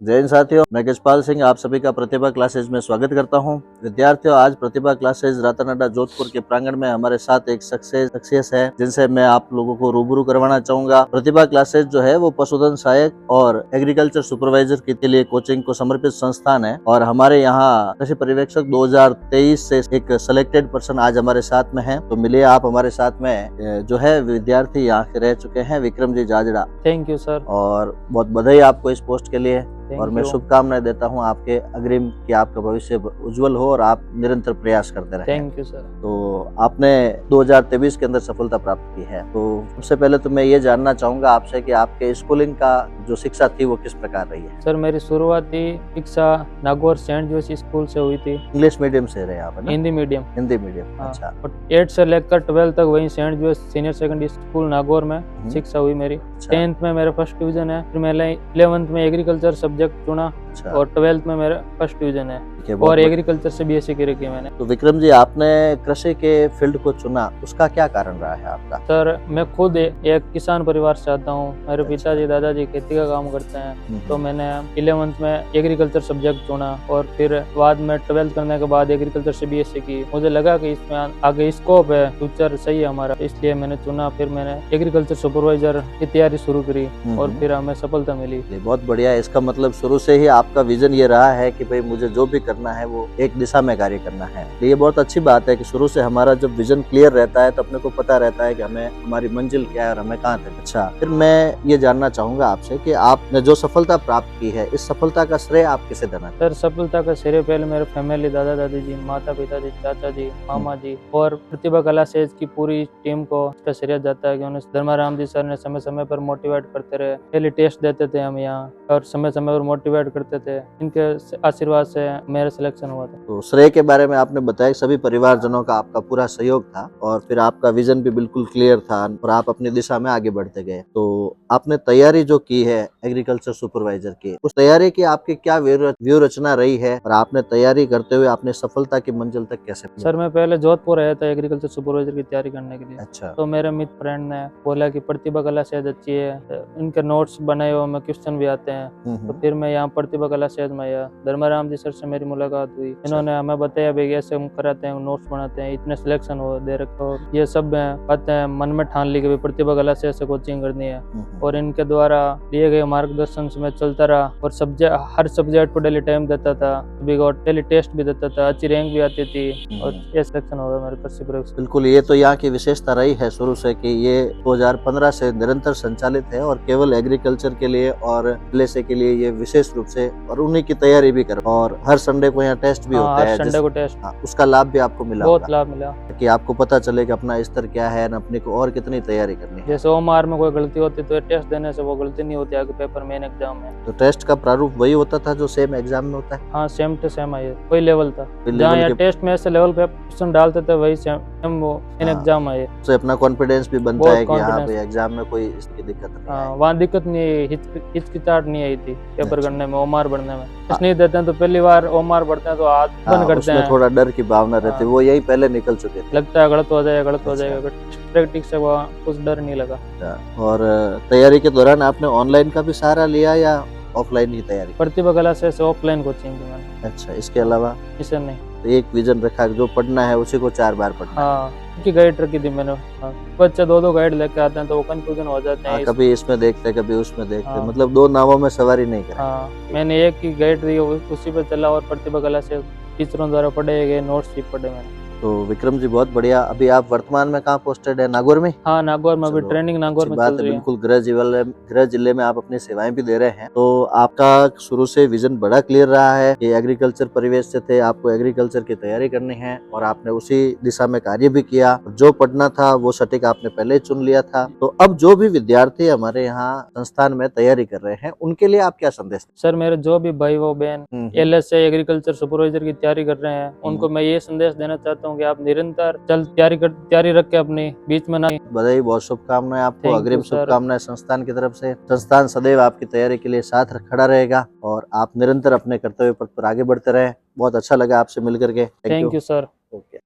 जय हिंद साथियों, मैं यशपाल सिंह आप सभी का प्रतिभा क्लासेज में स्वागत करता हूं। विद्यार्थियों, आज प्रतिभा क्लासेज रतन अड्डा जोधपुर के प्रांगण में हमारे साथ एक सक्सेस है जिनसे मैं आप लोगों को रूबरू करवाना चाहूंगा। प्रतिभा क्लासेज जो है वो पशुधन सहायक और एग्रीकल्चर सुपरवाइजर के लिए कोचिंग को समर्पित संस्थान है और हमारे यहाँ कृषि पर्यवेक्षक 2023 से एक सिलेक्टेड पर्सन आज हमारे साथ में है। तो मिलिए आप हमारे साथ में जो है विद्यार्थी यहाँ के रह चुके हैं Vikram ji Jajra. Thank you sir. और बहुत बधाई आपको इस पोस्ट के लिए और मैं शुभकामनाएं देता हूं आपके अग्रिम कि आपका भविष्य उज्जवल हो और आप निरंतर प्रयास करते रहें। Thank you sir. तो आपने 2023 के अंदर सफलता प्राप्त की है। तो सबसे पहले तो मैं ये जानना चाहूंगा आपसे कि आपके स्कूलिंग का जो शिक्षा थी वो किस प्रकार रही है? सर मेरी शुरुआती शिक्षा नागौर सेंट जोसेफ स्कूल से हुई थी। इंग्लिश मीडियम से रहे आप? हिंदी मीडियम। हिंदी मीडियम, अच्छा। 8 से लेकर 12 तक वहीं Saint Joseph senior secondary school Nagaur में शिक्षा हुई मेरी। 10th में मेरा फर्स्ट डिवीजन है। फिर मैंने 11th में एग्रीकल्चर सब्जेक्ट चुना और 12th में मेरा फर्स्ट डिवीजन है और एग्रीकल्चर से बीएससी की रखी मैंने। तो विक्रम जी, आपने कृषि के फील्ड को चुना, उसका क्या कारण रहा है आपका? सर मैं खुद एक किसान परिवार से आता हूँ। मेरे पिताजी दादाजी खेती का काम करते हैं, तो मैंने 11th में एग्रीकल्चर सब्जेक्ट चुना और फिर बाद में 12th करने के बाद एग्रीकल्चर से बीएससी की। मुझे लगा कि इसमें आगे स्कोप है, फ्यूचर सही है हमारा, इसलिए मैंने चुना। फिर मैंने एग्रीकल्चर सुपरवाइजर की तैयारी शुरू करी और फिर हमें सफलता मिली। बहुत बढ़िया। इसका मतलब शुरू से ही आपका विजन ये रहा है कि भाई मुझे जो भी करना है वो एक दिशा में कार्य करना है। ये बहुत अच्छी बात है कि शुरू से हमारा जब विजन क्लियर रहता है तो अपने को पता रहता है कि हमें हमारी मंजिल क्या है और हमें कहाँ तक। अच्छा, फिर मैं ये जानना चाहूंगा आपसे कि आपने जो सफलता प्राप्त की है, इस सफलता का श्रेय आप किसे देना? सर सफलता का श्रेय पहले मेरे फैमिली, दादा दादी जी, माता पिता जी, चाचा जी, मामा जी और प्रतिभा कला सेज की पूरी टीम को इसका श्रेय जाता है कि उन्हें धर्माराम जी सर ने समय समय पर मोटिवेट करते रहे। पहले टेस्ट देते थे हम यहाँ और समय समय पर मोटिवेट करते थे। इनके आशीर्वाद से मेरा सिलेक्शन हुआ था। तो श्रेय के बारे में आपने बताया कि सभी परिवारजनों का आपका पूरा सहयोग था और फिर आपका विजन भी बिल्कुल क्लियर था और आप अपनी दिशा में आगे बढ़ते गए। तो आपने तैयारी जो की है एग्रीकल्चर सुपरवाइजर की, उस तैयारी की आपकी क्या व्यू रचना रही है और आपने तैयारी करते हुए आपने सफलता की मंजिल तक कैसे पहुंचे? सर मैं पहले जोधपुर आया था एग्रीकल्चर सुपरवाइजर की तैयारी करने के लिए। अच्छा। तो मेरे मित्र फ्रेंड ने बोला कि प्रतिभा कला सेज अच्छी है, इनके नोट्स बनाए हुए में क्वेश्चन भी आते हैं। तो फिर मैं यहाँ प्रतिभा कला सेज में आया। धर्माराम जी सर से मेरी मुलाकात हुई। इन्होंने हमें बताया भाई ऐसे हम कराते हैं, नोट्स बनाते हैं, इतने सिलेक्शन हो दे रखो, ये सब बातें हैं। मन में ठान ली कि प्रतिभा कला सेज से कोचिंग करनी है और इनके द्वारा दिए गए मार्गदर्शन से मैं चलता रहा और हर सब्जेक्ट को डेली टाइम देता था, डेली टेस्ट भी देता था, अच्छी रैंक भी आती थी और ये सिलेक्शन हो गया मेरे कृषि प्रयोग। बिल्कुल, ये तो यहाँ की विशेषता रही है शुरू से कि ये 2015 से निरंतर संचालित है और केवल एग्रीकल्चर के लिए और एलएसए के लिए ये विशेष रूप से और उन्हीं की तैयारी भी कर और हर संडे को यहाँ टेस्ट भी होता है। संडे को टेस्ट, उसका लाभ भी आपको मिला? बहुत लाभ मिला कि आपको पता चले कि अपना स्तर क्या है और अपने को और कितनी तैयारी करनी है। जैसे ओमार में कोई गलती होती तो टेस्ट देने से वो गलती नहीं होती आगे पेपर मेन एग्जाम में। तो टेस्ट का प्रारूप वही होता था जो सेम एग्जाम में होता है? हाँ, सेम टू सेम है, कोई लेवल था। जहाँ टेस्ट में ऐसे लेवल पे क्वेश्चन डालते थे वही सेम वो इन एग्जाम आए। तो अपना कॉन्फिडेंस भी बनता है कि हाँ भाई एग्जाम में कोई इसकी दिक्कत नहीं है। वहाँ दिक्कत नहीं आई, हिचकिचाहट नहीं आई थी पेपर करने में, ओमार बढ़ने में। नहीं देते हैं तो पहली बार ओमार बढ़ते हैं तो हाथ बंद करते हैं, थोड़ा डर की भावना रहती है, वो यही पहले निकल चुके थे। लगता है गलत हो जाएगा, प्रैक्टिस से वहाँ कुछ डर नहीं लगा। और तैयारी के दौरान आपने ऑनलाइन का भी सहारा लिया या ऑफलाइन ही तैयारी? प्रतिभा कला से ऑफलाइन कोचिंग की मैंने। अच्छा, इसके अलावा? इसे नहीं। तो एक विजन रखा जो पढ़ना है उसी को 4 बार पढ़ना। हाँ, की गाइड रखी थी मैंने। बच्चे 2-2 गाइड लेके आते हैं तो वो कंफ्यूजन हो जाते हैं। कभी इसमें देखते कभी उसमें देखते, मतलब 2 नावों में सवारी नहीं कर। हाँ, मैंने एक की गाइड दी, उसी पे चला और प्रतिभा कला से टीचरों द्वारा पढ़े गए नोट्स भी पढ़े मैंने। तो विक्रम जी बहुत बढ़िया। अभी आप वर्तमान में कहाँ पोस्टेड है? नागौर में? हाँ, नागौर में अभी ट्रेनिंग नागौर में चल रही है। बिल्कुल, गृह जिले में आप अपनी सेवाएं भी दे रहे हैं। तो आपका शुरू से विजन बड़ा क्लियर रहा है कि एग्रीकल्चर परिवेश से थे, आपको एग्रीकल्चर की तैयारी करनी है और आपने उसी दिशा में कार्य भी किया। जो पढ़ना था वो सटीक आपने पहले ही चुन लिया था। तो अब जो भी विद्यार्थी हमारे यहाँ संस्थान में तैयारी कर रहे हैं उनके लिए आप क्या संदेश? सर मेरे जो भी भाई वो बहन एलएसए एग्रीकल्चर सुपरवाइजर की तैयारी कर रहे हैं उनको मैं ये संदेश देना चाहता हूँ कि आप निरंतर तैयारी रख के अपनी बीच में ना। बधाई, बहुत शुभकामनाएं आपको, अग्रिम शुभकामनाएं संस्थान की तरफ से। संस्थान सदैव आपकी तैयारी के लिए साथ खड़ा रहेगा और आप निरंतर अपने कर्तव्य पथ पर आगे बढ़ते रहे। बहुत अच्छा लगा आपसे मिलकर के। Thank you sir.